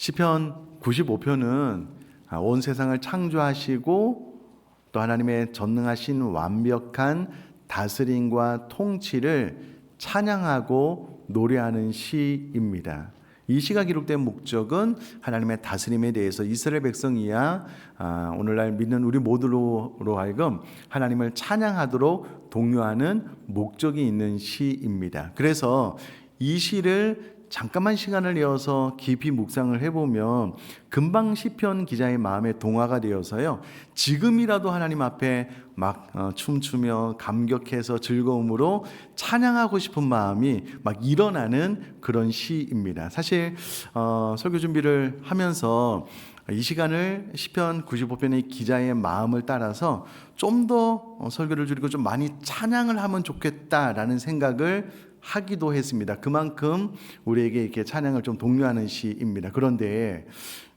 시편 95편은 온 세상을 창조하시고 또 하나님의 전능하신 완벽한 다스림과 통치를 찬양하고 노래하는 시입니다. 이 시가 기록된 목적은 하나님의 다스림에 대해서 이스라엘 백성이야 오늘날 믿는 우리 모두로 하여금 하나님을 찬양하도록 독려하는 목적이 있는 시입니다. 그래서 이 시를 잠깐만 시간을 내어서 깊이 묵상을 해보면 금방 시편 기자의 마음에 동화가 되어서요, 지금이라도 하나님 앞에 막 춤추며 감격해서 즐거움으로 찬양하고 싶은 마음이 막 일어나는 그런 시입니다. 사실 설교 준비를 하면서 이 시간을 시편 95편의 기자의 마음을 따라서 좀 더 설교를 줄이고 좀 많이 찬양을 하면 좋겠다라는 생각을 하기도 했습니다. 그만큼 우리에게 이렇게 찬양을 좀 독려하는 시입니다. 그런데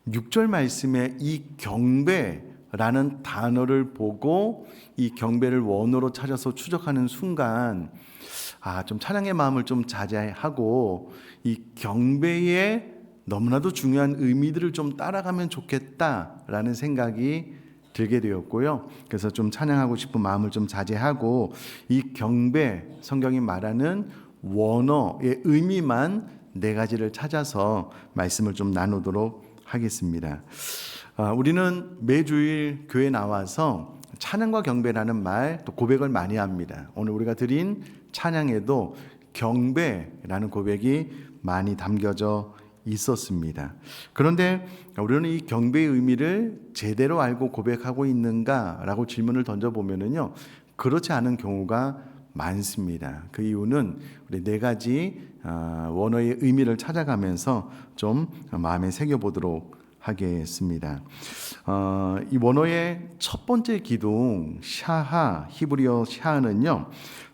6절 말씀에 이 경배라는 단어를 보고 이 경배를 원어로 찾아서 추적하는 순간 좀 찬양의 마음을 좀 자제하고 이 경배의 너무나도 중요한 의미들을 좀 따라가면 좋겠다라는 생각이 들게 되었고요. 그래서 좀 찬양하고 싶은 마음을 좀 자제하고 이 경배, 성경이 말하는 원어의 의미만 네 가지를 찾아서 말씀을 좀 나누도록 하겠습니다. 우리는 매주일 교회 나와서 찬양과 경배라는 말, 또 고백을 많이 합니다. 오늘 우리가 드린 찬양에도 경배라는 고백이 많이 담겨져 있었습니다. 그런데 우리는 이 경배의 의미를 제대로 알고 고백하고 있는가라고 질문을 던져보면요, 그렇지 않은 경우가 많습니다. 그 이유는 우리 네 가지 원어의 의미를 찾아가면서 좀 마음에 새겨보도록 하겠습니다. 이 원어의 첫 번째 기둥 샤하, 히브리어 샤하는요,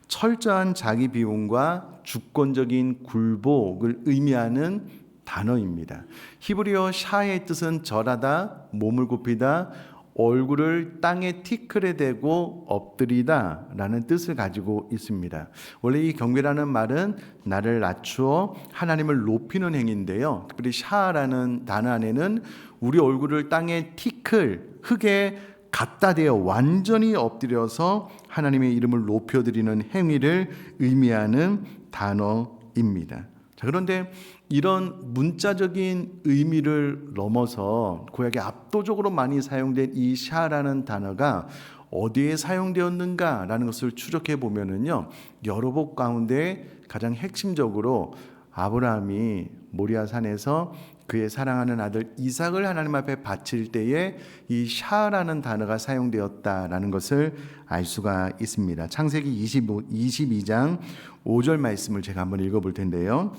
철저한 자기 비움과 주권적인 굴복을 의미하는 단어입니다. 히브리어 샤의 뜻은 절하다, 몸을 굽히다, 얼굴을 땅에 티끌에 대고 엎드리다 라는 뜻을 가지고 있습니다. 원래 이 경배라는 말은 나를 낮추어 하나님을 높이는 행위인데요, 특별히 샤라는 단어 안에는 우리 얼굴을 땅에 티끌, 흙에 갖다 대어 완전히 엎드려서 하나님의 이름을 높여드리는 행위를 의미하는 단어입니다. 자, 그런데 이런 문자적인 의미를 넘어서 구약에 압도적으로 많이 사용된 이 샤라는 단어가 어디에 사용되었는가라는 것을 추적해 보면은요, 여러 곳 가운데 가장 핵심적으로 아브라함이 모리아 산에서 그의 사랑하는 아들 이삭을 하나님 앞에 바칠 때에 이 샤라는 단어가 사용되었다라는 것을 알 수가 있습니다. 창세기 22장 5절 말씀을 제가 한번 읽어볼 텐데요.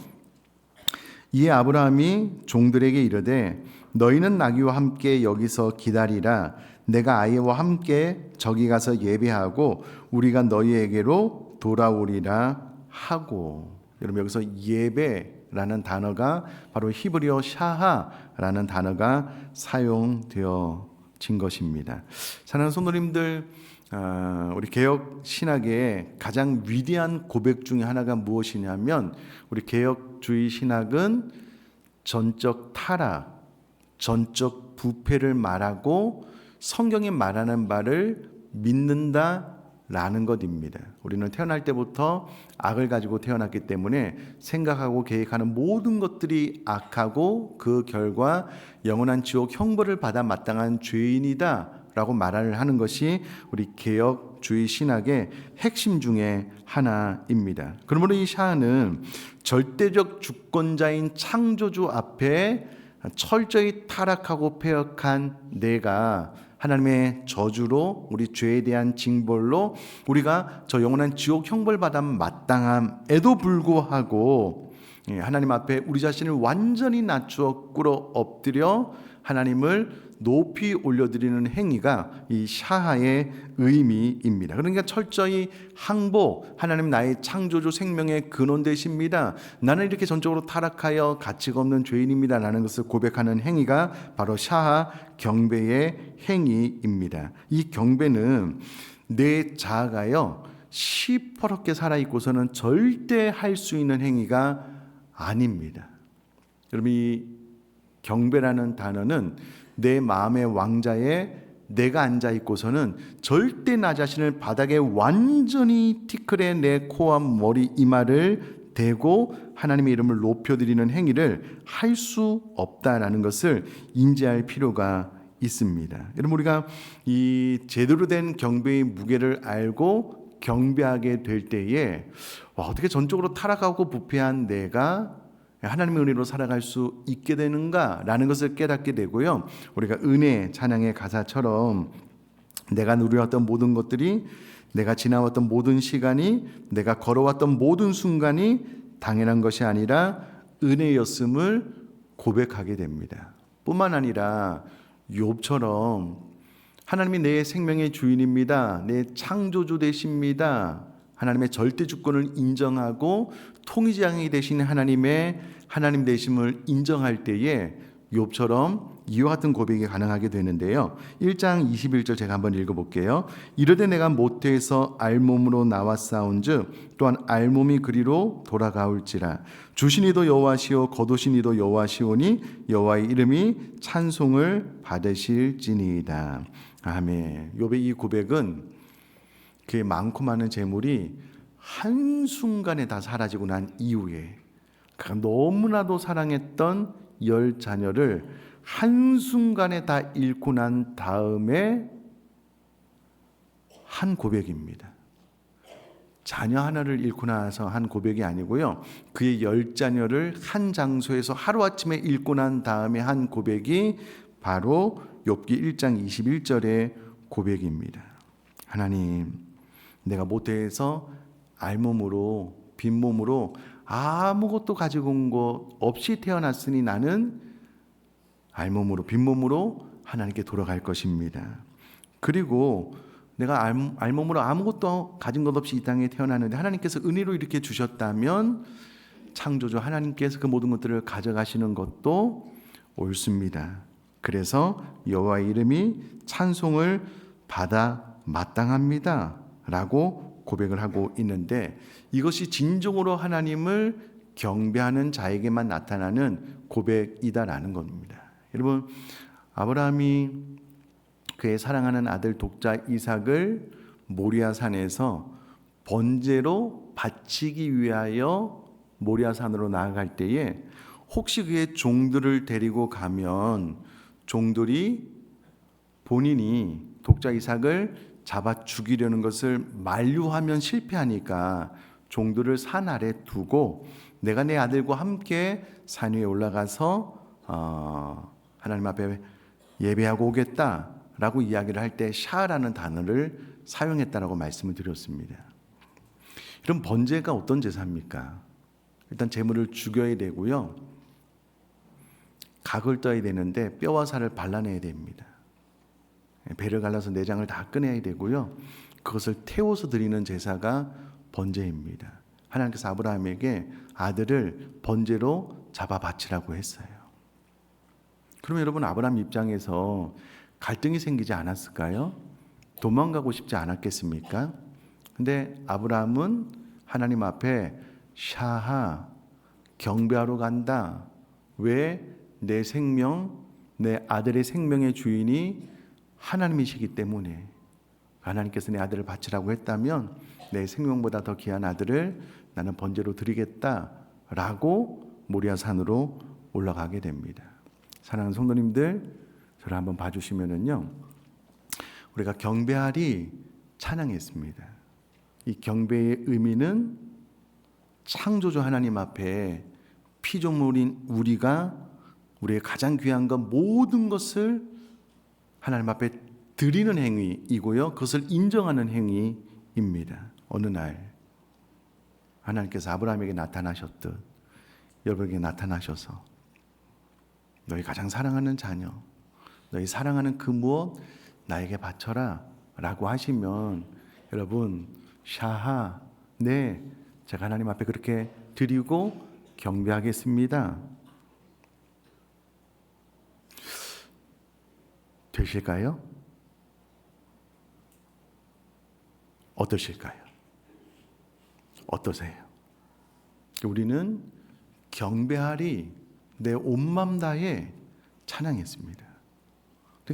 이에 아브라함이 종들에게 이르되 너희는 나귀와 함께 여기서 기다리라. 내가 아이와 함께 저기 가서 예배하고 우리가 너희에게로 돌아오리라 하고. 여러분, 여기서 예배라는 단어가 바로 히브리어 샤하라는 단어가 사용되어진 것입니다. 사랑하는 성도님들, 우리 개혁 신학의 가장 위대한 고백 중에 하나가 무엇이냐면, 우리 개혁주의 신학은 전적 타락, 전적 부패를 말하고 성경이 말하는 바를 믿는다라는 것입니다. 우리는 태어날 때부터 악을 가지고 태어났기 때문에 생각하고 계획하는 모든 것들이 악하고 그 결과 영원한 지옥 형벌을 받아 마땅한 죄인이다 라고 말을 하는 것이 우리 개혁주의 신학의 핵심 중에 하나입니다. 그러므로 이 샤는 절대적 주권자인 창조주 앞에 철저히 타락하고 패역한 내가 하나님의 저주로, 우리 죄에 대한 징벌로 우리가 저 영원한 지옥 형벌 받아 마땅함에도 불구하고 하나님 앞에 우리 자신을 완전히 낮추어 꿇어 엎드려 하나님을 높이 올려드리는 행위가 이 샤하의 의미입니다. 그러니까 철저히 항복, 하나님 나의 창조주 생명의 근원 되십니다. 나는 이렇게 전적으로 타락하여 가치가 없는 죄인입니다 라는 것을 고백하는 행위가 바로 샤하 경배의 행위입니다. 이 경배는 내 자아가요 시퍼렇게 살아있고서는 절대 할 수 있는 행위가 아닙니다. 여러분, 이 경배라는 단어는 내 마음의 왕자에 내가 앉아 있고서는 절대 나 자신을 바닥에 완전히 티끌에 내 코와 머리 이마를 대고 하나님의 이름을 높여드리는 행위를 할 수 없다라는 것을 인지할 필요가 있습니다. 여러분, 우리가 이 제대로 된 경배의 무게를 알고 경배하게 될 때에 어떻게 전적으로 타락하고 부패한 내가 하나님의 은혜로 살아갈 수 있게 되는가라는 것을 깨닫게 되고요. 우리가 은혜 찬양의 가사처럼 내가 누려왔던 모든 것들이, 내가 지나왔던 모든 시간이, 내가 걸어왔던 모든 순간이 당연한 것이 아니라 은혜였음을 고백하게 됩니다. 뿐만 아니라 욥처럼 하나님이 내 생명의 주인입니다, 내 창조주 되십니다, 하나님의 절대 주권을 인정하고 통치장이 되신 하나님 되심을 인정할 때에 욥처럼 이와 같은 고백이 가능하게 되는데요. 1장 21절 제가 한번 읽어볼게요. 이르되 내가 모태에서 알몸으로 나왔사온즉 또한 알몸이 그리로 돌아가올지라. 주시니도 여호와시오 거두시니도 여호와시오니 여호와의 이름이 찬송을 받으실지니이다. 아멘. 욥의 이 고백은 그의 많고 많은 재물이 한순간에 다 사라지고 난 이후에 그가 너무나도 사랑했던 10자녀를 한순간에 다 잃고 난 다음에 한 고백입니다. 자녀 하나를 잃고 나서 한 고백이 아니고요, 그의 10자녀를 한 장소에서 하루아침에 잃고 난 다음에 한 고백이 바로 욥기 1장 21절의 고백입니다. 하나님, 내가 모태에서 알몸으로 빈몸으로 아무것도 가지고 온 것 없이 태어났으니 나는 알몸으로 빈몸으로 하나님께 돌아갈 것입니다. 그리고 내가 알몸으로 아무것도 가진 것 없이 이 땅에 태어났는데 하나님께서 은혜로 이렇게 주셨다면 창조주 하나님께서 그 모든 것들을 가져가시는 것도 옳습니다. 그래서 여호와의 이름이 찬송을 받아 마땅합니다 라고 고백을 하고 있는데, 이것이 진정으로 하나님을 경배하는 자에게만 나타나는 고백이다라는 겁니다. 여러분, 아브라함이 그의 사랑하는 아들 독자 이삭을 모리아산에서 번제로 바치기 위하여 모리아산으로 나아갈 때에 혹시 그의 종들을 데리고 가면 종들이 본인이 독자 이삭을 잡아 죽이려는 것을 만류하면 실패하니까 종들을 산 아래 두고 내가 내 아들과 함께 산 위에 올라가서 하나님 앞에 예배하고 오겠다라고 이야기를 할 때 샤라는 단어를 사용했다라고 말씀을 드렸습니다. 이런 번제가 어떤 제사입니까? 일단 제물을 죽여야 되고요, 각을 떠야 되는데 뼈와 살을 발라내야 됩니다. 배를 갈라서 내장을 다 꺼내야 되고요, 그것을 태워서 드리는 제사가 번제입니다. 하나님께서 아브라함에게 아들을 번제로 잡아 바치라고 했어요. 그러면 여러분, 아브라함 입장에서 갈등이 생기지 않았을까요? 도망가고 싶지 않았겠습니까? 근데 아브라함은 하나님 앞에 샤하, 경배하러 간다. 왜? 내 생명, 내 아들의 생명의 주인이 하나님이시기 때문에 하나님께서 내 아들을 바치라고 했다면 내 생명보다 더 귀한 아들을 나는 번제로 드리겠다라고 모리아산으로 올라가게 됩니다. 사랑하는 성도님들, 저를 한번 봐주시면은요, 우리가 경배하리 찬양했습니다. 이 경배의 의미는 창조주 하나님 앞에 피조물인 우리가 우리의 가장 귀한 것 모든 것을 하나님 앞에 드리는 행위이고요, 그것을 인정하는 행위입니다. 어느 날 하나님께서 아브라함에게 나타나셨듯 여러분에게 나타나셔서 너희 가장 사랑하는 자녀, 너희 사랑하는 그 무엇 나에게 바쳐라 라고 하시면, 여러분, 샤하, 네, 제가 하나님 앞에 그렇게 드리고 경배하겠습니다. 되실까요? 어떠실까요? 어떠세요? 우리는 경배하리 내 온 맘 다해 찬양했습니다.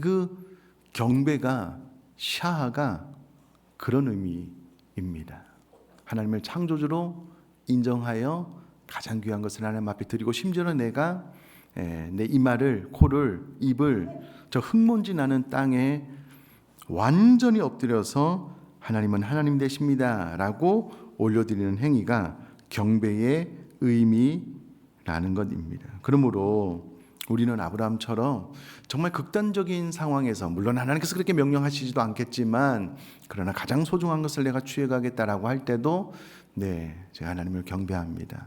그 경배가 샤하가 그런 의미입니다. 하나님을 창조주로 인정하여 가장 귀한 것을 하나님 앞에 드리고, 심지어는 내가 내 이마를, 코를, 입을 저 흙먼지 나는 땅에 완전히 엎드려서 하나님은 하나님 되십니다 라고 올려드리는 행위가 경배의 의미라는 것입니다. 그러므로 우리는 아브라함처럼 정말 극단적인 상황에서, 물론 하나님께서 그렇게 명령하시지도 않겠지만, 그러나 가장 소중한 것을 내가 취해가겠다라고 할 때도 제가 하나님을 경배합니다.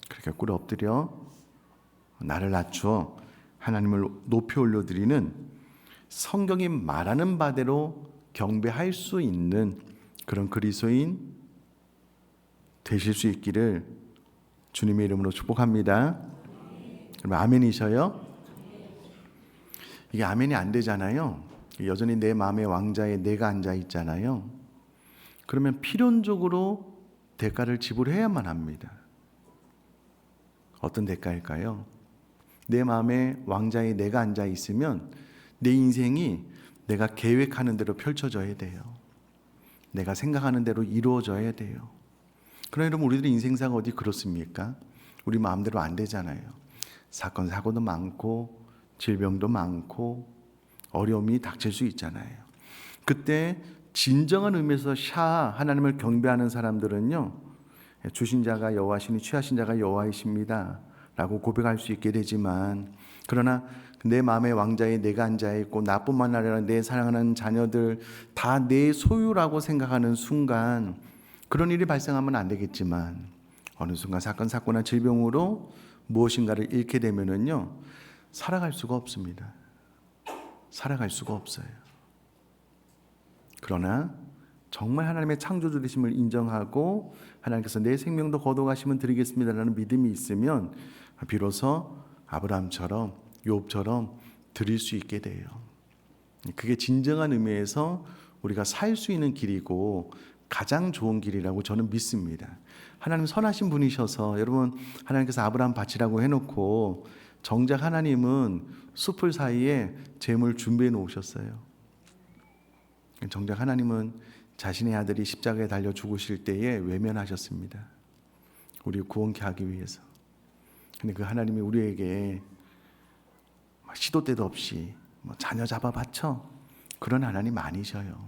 그렇게 꿇어 엎드려 나를 낮추어 하나님을 높이 올려드리는, 성경이 말하는 바대로 경배할 수 있는 그런 그리스도인 되실 수 있기를 주님의 이름으로 축복합니다. 그러면 아멘이셔요? 이게 아멘이 안 되잖아요. 여전히 내 마음의 왕자에 내가 앉아 있잖아요. 그러면 필연적으로 대가를 지불해야만 합니다. 어떤 대가일까요? 내 마음의 왕자에 내가 앉아 있으면 내 인생이 내가 계획하는 대로 펼쳐져야 돼요. 내가 생각하는 대로 이루어져야 돼요. 그러나 여러분, 우리들의 인생사가 어디 그렇습니까? 우리 마음대로 안 되잖아요. 사건 사고도 많고 질병도 많고 어려움이 닥칠 수 있잖아요. 그때 진정한 의미에서 하나님을 경배하는 사람들은요, 주신 자가 여호와시니 취하신 자가 여호와이십니다 라고 고백할 수 있게 되지만, 그러나 내 마음의 왕자에 내가 앉아 있고 나뿐만 아니라 내 사랑하는 자녀들 다 내 소유라고 생각하는 순간, 그런 일이 발생하면 안 되겠지만 어느 순간 사건 사고나 질병으로 무엇인가를 잃게 되면은요, 살아갈 수가 없습니다. 살아갈 수가 없어요. 그러나 정말 하나님의 창조주 되심을 인정하고 하나님께서 내 생명도 거둬가시면 드리겠습니다라는 믿음이 있으면 비로소 아브라함처럼 욥처럼 드릴 수 있게 돼요. 그게 진정한 의미에서 우리가 살 수 있는 길이고 가장 좋은 길이라고 저는 믿습니다. 하나님 선하신 분이셔서, 여러분, 하나님께서 아브라함 바치라고 해놓고 정작 하나님은 숲을 사이에 재물 준비해 놓으셨어요. 정작 하나님은 자신의 아들이 십자가에 달려 죽으실 때에 외면하셨습니다. 우리 구원케 하기 위해서. 근데 그 하나님이 우리에게 시도 때도 없이 자녀 잡아 바쳐, 그런 하나님 아니셔요.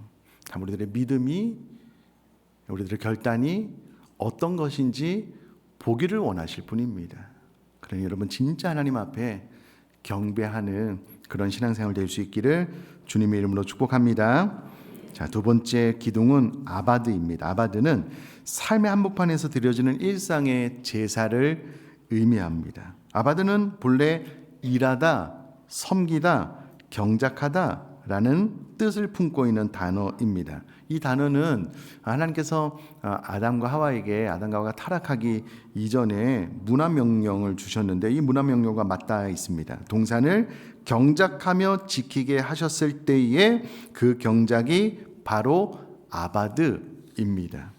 우리들의 믿음이, 우리들의 결단이 어떤 것인지 보기를 원하실 뿐입니다. 그러니 여러분, 진짜 하나님 앞에 경배하는 그런 신앙생활 될 수 있기를 주님의 이름으로 축복합니다. 자, 두 번째 기둥은 아바드입니다. 아바드는 삶의 한복판에서 드려지는 일상의 제사를 의미합니다. 아바드는 본래 일하다, 섬기다, 경작하다라는 뜻을 품고 있는 단어입니다. 이 단어는 하나님께서 아담과 하와가 타락하기 이전에 문화명령을 주셨는데, 이 문화명령과 맞닿아 있습니다. 동산을 경작하며 지키게 하셨을 때에 그 경작이 바로 아바드입니다.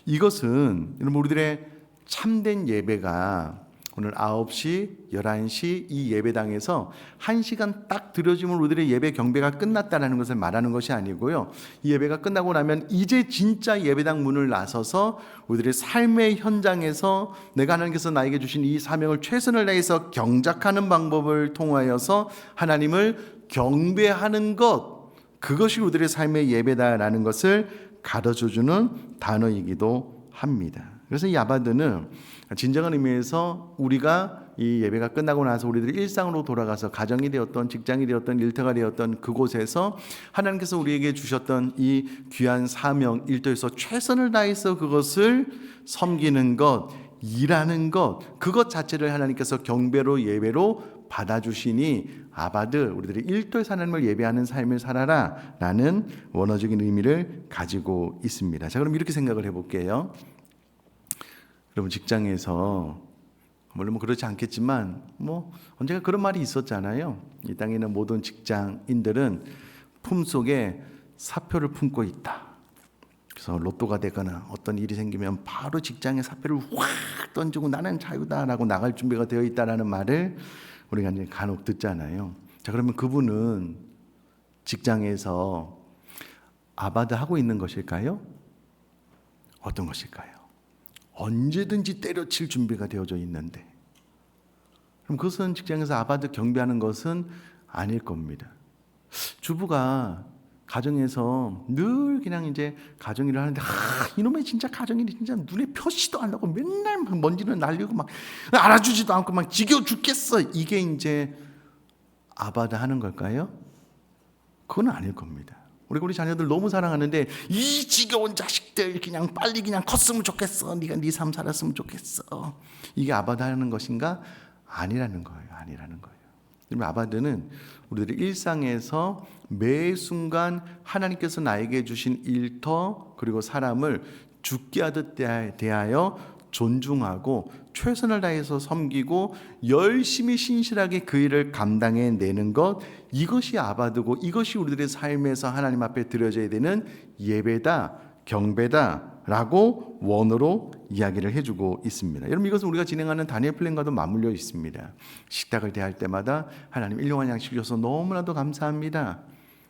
이것은 여러분, 우리들의 참된 예배가 오늘 9시, 11시 이 예배당에서 1시간 딱 드려지면 우리들의 예배 경배가 끝났다는 것을 말하는 것이 아니고요, 이 예배가 끝나고 나면 이제 진짜 예배당 문을 나서서 우리들의 삶의 현장에서 내가 하나님께서 나에게 주신 이 사명을 최선을 다해서 경작하는 방법을 통하여서 하나님을 경배하는 것, 그것이 우리들의 삶의 예배다라는 것을 가르쳐주는 단어이기도 합니다. 그래서 이 아바드는 진정한 의미에서 우리가 이 예배가 끝나고 나서 우리들이 일상으로 돌아가서 가정이 되었던, 직장이 되었던, 일터가 되었던 그곳에서 하나님께서 우리에게 주셨던 이 귀한 사명, 일터에서 최선을 다해서 그것을 섬기는 것, 일하는 것, 그것 자체를 하나님께서 경배로, 예배로 받아주시니 아바드, 우리들이 일터에서 하나님을 예배하는 삶을 살아라 라는 원어적인 의미를 가지고 있습니다. 자, 그럼 이렇게 생각을 해볼게요. 여러분, 직장에서 물론 그렇지 않겠지만 언제가 그런 말이 있었잖아요. 이 땅에 있는 모든 직장인들은 품속에 사표를 품고 있다. 그래서 로또가 되거나 어떤 일이 생기면 바로 직장에 사표를 확 던지고 나는 자유다라고 나갈 준비가 되어 있다라는 말을 우리가 이제 간혹 듣잖아요. 자, 그러면 그분은 직장에서 아바드 하고 있는 것일까요? 어떤 것일까요? 언제든지 때려칠 준비가 되어져 있는데, 그럼 그것은 직장에서 아바드 경배하는 것은 아닐 겁니다. 주부가 가정에서 늘 그냥 이제 가정일을 하는데, 이놈의 진짜 가정일이 진짜 눈에 표시도 안 나고 맨날 막 먼지는 날리고 막 알아주지도 않고 막 지겨워 죽겠어. 이게 이제 아바드 하는 걸까요? 그건 아닐 겁니다. 우리 자녀들 너무 사랑하는데, 이 지겨운 자식들 그냥 빨리 그냥 컸으면 좋겠어. 네가 네 삶 살았으면 좋겠어. 이게 아바드 하는 것인가? 아니라는 거예요. 아니라는 거예요. 그러면 아바드는 우리들의 일상에서 매 순간 하나님께서 나에게 주신 일터 그리고 사람을 죽게 하듯 대하여 존중하고 최선을 다해서 섬기고 열심히 신실하게 그 일을 감당해내는 것, 이것이 아바드고 이것이 우리들의 삶에서 하나님 앞에 드려져야 되는 예배다, 경배다 라고 원어로 이야기를 해주고 있습니다. 여러분, 이것은 우리가 진행하는 다니엘 플랜과도 맞물려 있습니다. 식탁을 대할 때마다 하나님 일용할 양식을 줘서 너무나도 감사합니다.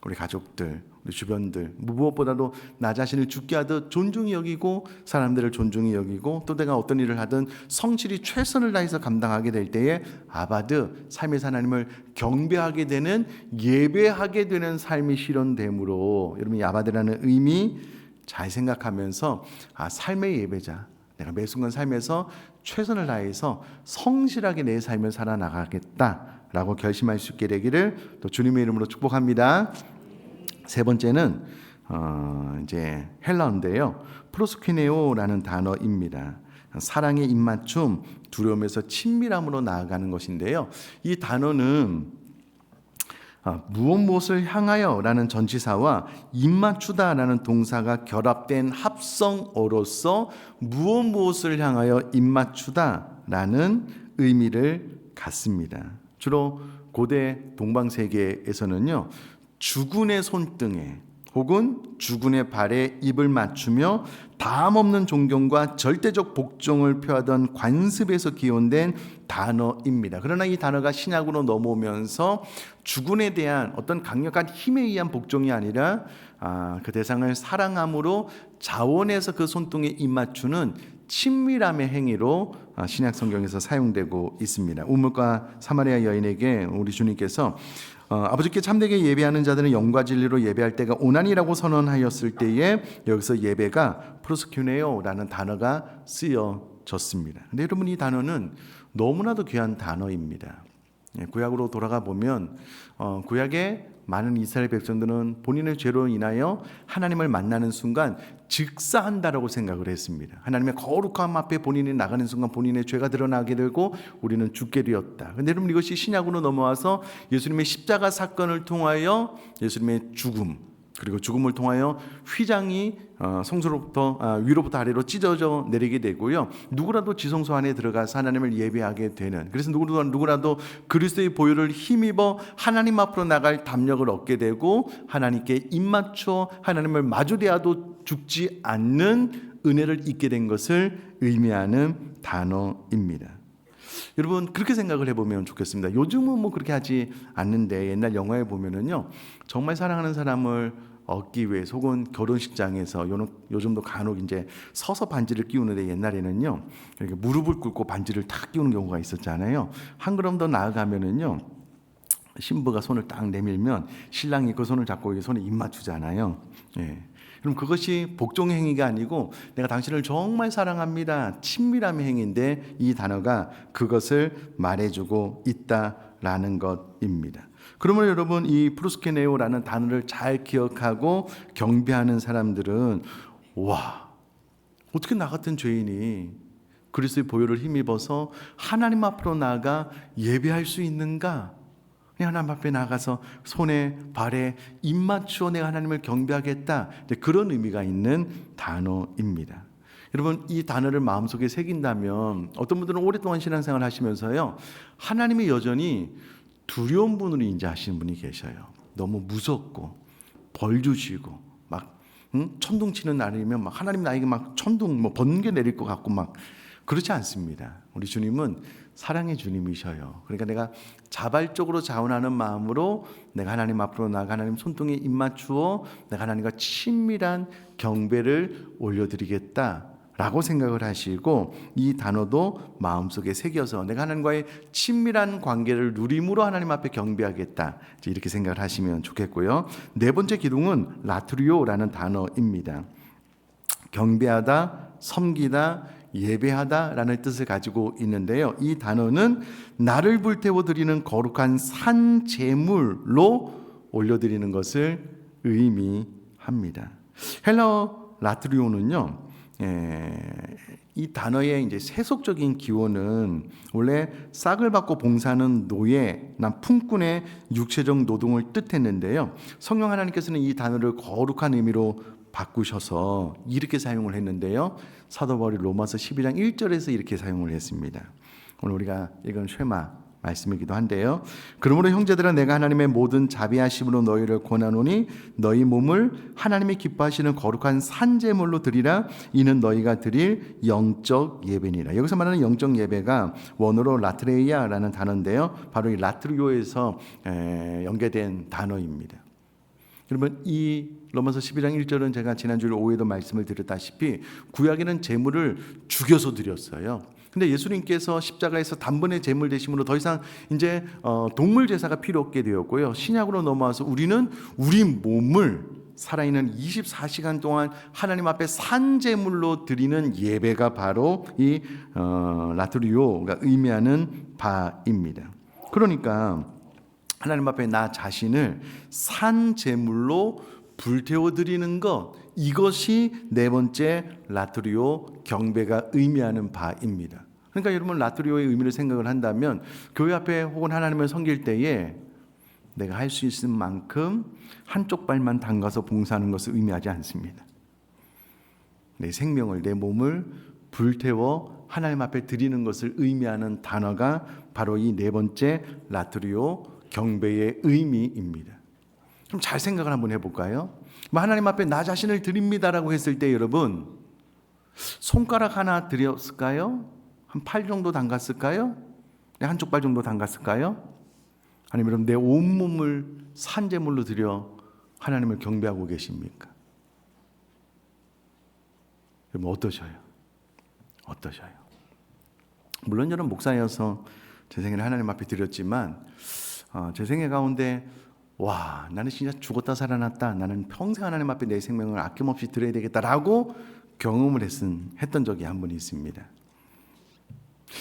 우리 가족들, 우리 주변들, 무엇보다도 나 자신을 죽게 하듯 존중히 여기고 사람들을 존중히 여기고 또 내가 어떤 일을 하든 성실히 최선을 다해서 감당하게 될 때에 아바드, 삶에서 하나님을 경배하게 되는, 예배하게 되는 삶이 실현되므로, 여러분 이 아바드라는 의미 잘 생각하면서 삶의 예배자, 내가 매 순간 삶에서 최선을 다해서 성실하게 내 삶을 살아나가겠다라고 결심할 수 있게 되기를 또 주님의 이름으로 축복합니다. 세 번째는 이제 헬라어인데요, 프로스퀴네오라는 단어입니다. 사랑의 입맞춤, 두려움에서 친밀함으로 나아가는 것인데요, 이 단어는 무엇을 향하여라는 전치사와 입맞추다라는 동사가 결합된 합성어로서 무엇을 향하여 입맞추다라는 의미를 갖습니다. 주로 고대 동방 세계에서는요, 주군의 손등에 혹은 주군의 발에 입을 맞추며 다음 없는 존경과 절대적 복종을 표하던 관습에서 기원된 단어입니다. 그러나 이 단어가 신약으로 넘어오면서 주군에 대한 어떤 강력한 힘에 의한 복종이 아니라 그 대상을 사랑함으로 자원해서 그 손등에 입 맞추는 친밀함의 행위로 신약 성경에서 사용되고 있습니다. 우물가 사마리아 여인에게 우리 주님께서 아버지께 참되게 예배하는 자들은 영과 진리로 예배할 때가 오나니라고 선언하였을 때에 여기서 예배가 프로스큐네오라는 단어가 쓰여졌습니다. 근데 여러분, 이 단어는 너무나도 귀한 단어입니다. 구약으로 돌아가 보면 구약의 많은 이스라엘 백성들은 본인의 죄로 인하여 하나님을 만나는 순간 즉사한다라고 생각을 했습니다. 하나님의 거룩함 앞에 본인이 나가는 순간 본인의 죄가 드러나게 되고 우리는 죽게 되었다. 그런데 여러분, 이것이 신약으로 넘어와서 예수님의 십자가 사건을 통하여 예수님의 죽음, 그리고 죽음을 통하여 휘장이 성소로부터 위로부터 아래로 찢어져 내리게 되고요, 누구라도 지성소 안에 들어가서 하나님을 예배하게 되는, 그래서 누구라도 그리스도의 보혈을 힘입어 하나님 앞으로 나갈 담력을 얻게 되고 하나님께 입맞춰 하나님을 마주대하도 죽지 않는 은혜를 잊게 된 것을 의미하는 단어입니다. 여러분, 그렇게 생각을 해보면 좋겠습니다. 요즘은 뭐 그렇게 하지 않는데 옛날 영화에 보면은요, 정말 사랑하는 사람을 얻기 위해서 혹은 결혼식장에서 요즘도 간혹 이제 서서 반지를 끼우는데, 옛날에는요 이렇게 무릎을 꿇고 반지를 탁 끼우는 경우가 있었잖아요. 한 걸음 더 나아가면은요, 신부가 손을 딱 내밀면 신랑이 그 손을 잡고 손에 입 맞추잖아요. 그럼 그것이 복종의 행위가 아니고 내가 당신을 정말 사랑합니다, 친밀함의 행위인데 이 단어가 그것을 말해주고 있다라는 것입니다. 그러면 여러분, 이 프로스케네오라는 단어를 잘 기억하고 경배하는 사람들은, 와, 어떻게 나 같은 죄인이 그리스도의 보혈을 힘입어서 하나님 앞으로 나아가 예배할 수 있는가? 하나님 앞에 나가서 손에 발에 입 맞추어 내가 하나님을 경배하겠다, 그런 의미가 있는 단어입니다. 여러분, 이 단어를 마음속에 새긴다면 어떤 분들은 오랫동안 신앙생활을 하시면서요, 하나님이 여전히 두려운 분으로 인지하시는 분이 계셔요. 너무 무섭고 벌 주시고 막 천둥 치는 날이면 막 하나님 나에게 막 천둥 번개 내릴 것 같고 막 그렇지 않습니다. 우리 주님은 사랑의 주님이셔요. 그러니까 내가 자발적으로 자원하는 마음으로 내가 하나님 앞으로 나가 하나님 손등에 입 맞추어 내가 하나님과 친밀한 경배를 올려드리겠다라고 생각을 하시고, 이 단어도 마음속에 새겨서 내가 하나님과의 친밀한 관계를 누림으로 하나님 앞에 경배하겠다, 이렇게 생각을 하시면 좋겠고요. 네 번째 기둥은 라트리오라는 단어입니다. 경배하다, 섬기다, 예배하다라는 뜻을 가지고 있는데요. 이 단어는 나를 불태워 드리는 거룩한 산 제물로 올려드리는 것을 의미합니다. 헬라어 라트리오는요, 이 단어의 이제 세속적인 기원은 원래 싹을 받고 봉사하는 노예, 난 품꾼의 육체적 노동을 뜻했는데요. 성령 하나님께서는 이 단어를 거룩한 의미로 바꾸셔서 이렇게 사용을 했는데요. 사도 바울이 로마서 12장 1절에서 이렇게 사용을 했습니다. 오늘 우리가 읽은 쉐마 말씀이기도 한데요. 그러므로 형제들아, 내가 하나님의 모든 자비하심으로 너희를 권하노니 너희 몸을 하나님이 기뻐하시는 거룩한 산제물로 드리라. 이는 너희가 드릴 영적 예배니라. 여기서 말하는 영적 예배가 원어로 라트레이아라는 단어인데요. 바로 이 라트리오에서 연계된 단어입니다. 그러면 이 로마서 12장 1절은 제가 지난주에 오후에도 말씀을 드렸다시피 구약에는 제물을 죽여서 드렸어요. 근데 예수님께서 십자가에서 단번에 제물 되심으로 더 이상 이제 동물 제사가 필요 없게 되었고요. 신약으로 넘어와서 우리는 우리 몸을 살아있는 24시간 동안 하나님 앞에 산제물로 드리는 예배가 바로 이 라트리오가 의미하는 바입니다. 그러니까 하나님 앞에 나 자신을 산제물로 불태워 드리는 것, 이것이 네 번째 라트리오 경배가 의미하는 바입니다. 그러니까 여러분, 라트리오의 의미를 생각을 한다면 교회 앞에 혹은 하나님을 섬길 때에 내가 할 수 있는 만큼 한쪽 발만 담가서 봉사하는 것을 의미하지 않습니다. 내 생명을, 내 몸을 불태워 하나님 앞에 드리는 것을 의미하는 단어가 바로 이 네 번째 라트리오 경배의 의미입니다. 좀 잘 생각을 한번 해볼까요? 하나님 앞에 나 자신을 드립니다라고 했을 때 여러분, 손가락 하나 드렸을까요? 한 팔 정도 담갔을까요? 한쪽 발 정도 담갔을까요? 아니면 여러분, 내 온몸을 산제물로 드려 하나님을 경배하고 계십니까? 여러분, 어떠셔요? 물론 저는 목사여서 제 생애를 하나님 앞에 드렸지만 제 생애 가운데 와, 나는 진짜 죽었다 살아났다, 나는 평생 하나님 앞에 내 생명을 아낌없이 드려야 되겠다라고 경험을 했던 적이 한 번 있습니다.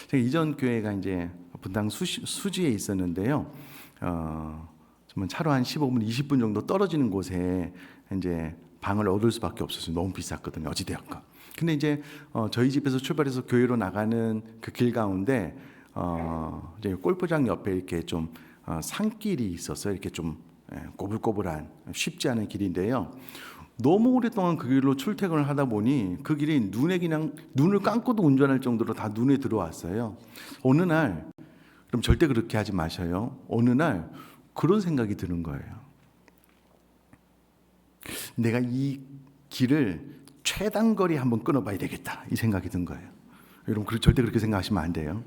제가 이전 교회가 이제 분당 수지에 있었는데요. 정말 차로 한 15분, 20분 정도 떨어지는 곳에 이제 방을 얻을 수밖에 없었어요. 너무 비쌌거든요. 어찌되었건. 근데 이제 저희 집에서 출발해서 교회로 나가는 그 길 가운데 이제 골프장 옆에 이렇게 좀 산길이 있었어요. 이렇게 좀 꼬불꼬불한 쉽지 않은 길인데요. 너무 오랫동안 그 길로 출퇴근을 하다 보니 그 길이 눈에 그냥 눈을 감고도 운전할 정도로 다 눈에 들어왔어요. 어느 날, 그럼 절대 그렇게 하지 마셔요. 어느 날 그런 생각이 드는 거예요. 내가 이 길을 최단거리 한번 끊어봐야 되겠다, 이 생각이 든 거예요. 여러분, 절대 그렇게 생각하시면 안 돼요.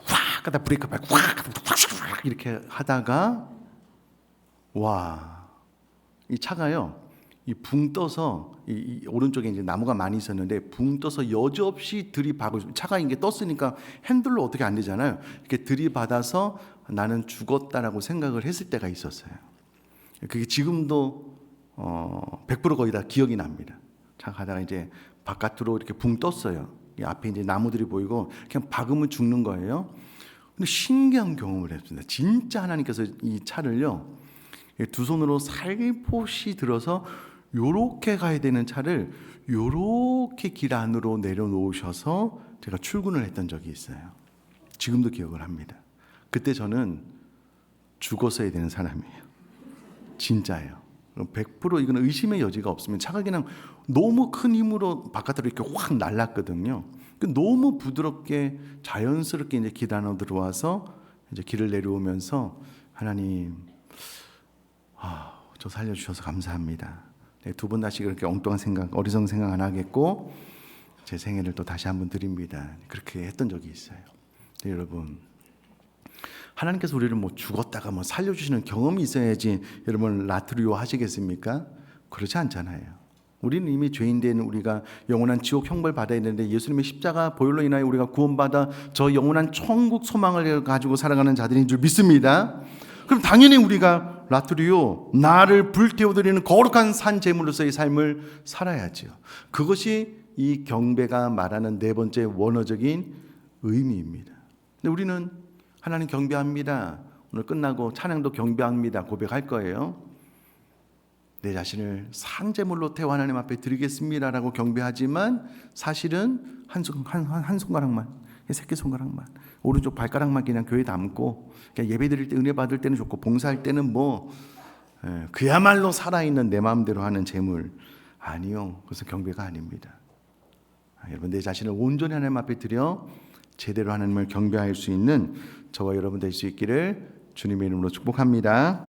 확 하다 브레이크 밟고 확 이렇게 하다가 와, 이 차가요, 이 붕 떠서 이 오른쪽에 이제 나무가 많이 있었는데 붕 떠서 여지없이 들이박을, 차가 이게 떴으니까 핸들로 어떻게 안 되잖아요. 이렇게 들이받아서 나는 죽었다라고 생각을 했을 때가 있었어요. 그게 지금도 100% 거의 다 기억이 납니다. 차 가다가 이제 바깥으로 이렇게 붕 떴어요. 앞에 이제 나무들이 보이고 그냥 박으면 죽는 거예요. 근데 신기한 경험을 했습니다. 진짜 하나님께서 이 차를요, 두 손으로 살포시 들어서 요렇게 가야 되는 차를 요렇게 길 안으로 내려놓으셔서 제가 출근을 했던 적이 있어요. 지금도 기억을 합니다. 그때 저는 죽었어야 되는 사람이에요. 진짜예요. 100% 이건 의심의 여지가 없으면 차가 그냥 너무 큰 힘으로 바깥으로 이렇게 확 날랐거든요. 너무 부드럽게 자연스럽게 이제 길 안으로 들어와서 이제 길을 내려오면서 하나님, 저 살려주셔서 감사합니다. 두 번 다시 그렇게 엉뚱한 생각, 어리석은 생각 안 하겠고 제 생애를 또 다시 한번 드립니다. 그렇게 했던 적이 있어요. 여러분, 하나님께서 우리를 뭐 죽었다가 뭐 살려주시는 경험이 있어야지 여러분 라트리오 하시겠습니까? 그렇지 않잖아요. 우리는 이미 죄인 된 우리가 영원한 지옥 형벌 받아야 되는데 예수님의 십자가 보혈로 인하여 우리가 구원받아 저 영원한 천국 소망을 가지고 살아가는 자들인 줄 믿습니다. 그럼 당연히 우리가 라트리오, 나를 불태워드리는 거룩한 산 제물로서의 삶을 살아야죠. 그것이 이 경배가 말하는 네 번째 원어적인 의미입니다. 근데 우리는 하나님 경배합니다, 오늘 끝나고 찬양도 경배합니다 고백할 거예요. 내 자신을 산제물로 태워 하나님 앞에 드리겠습니다라고 경배하지만 사실은 한 손가락만, 새끼손가락만, 오른쪽 발가락만 그냥 교회에 담고 그냥 예배 드릴 때 은혜 받을 때는 좋고 봉사할 때는 뭐 그야말로 살아있는 내 마음대로 하는 제물 아니요. 그래서 경배가 아닙니다. 여러분, 내 자신을 온전히 하나님 앞에 드려 제대로 하나님을 경배할 수 있는 저와 여러분 될 수 있기를 주님의 이름으로 축복합니다.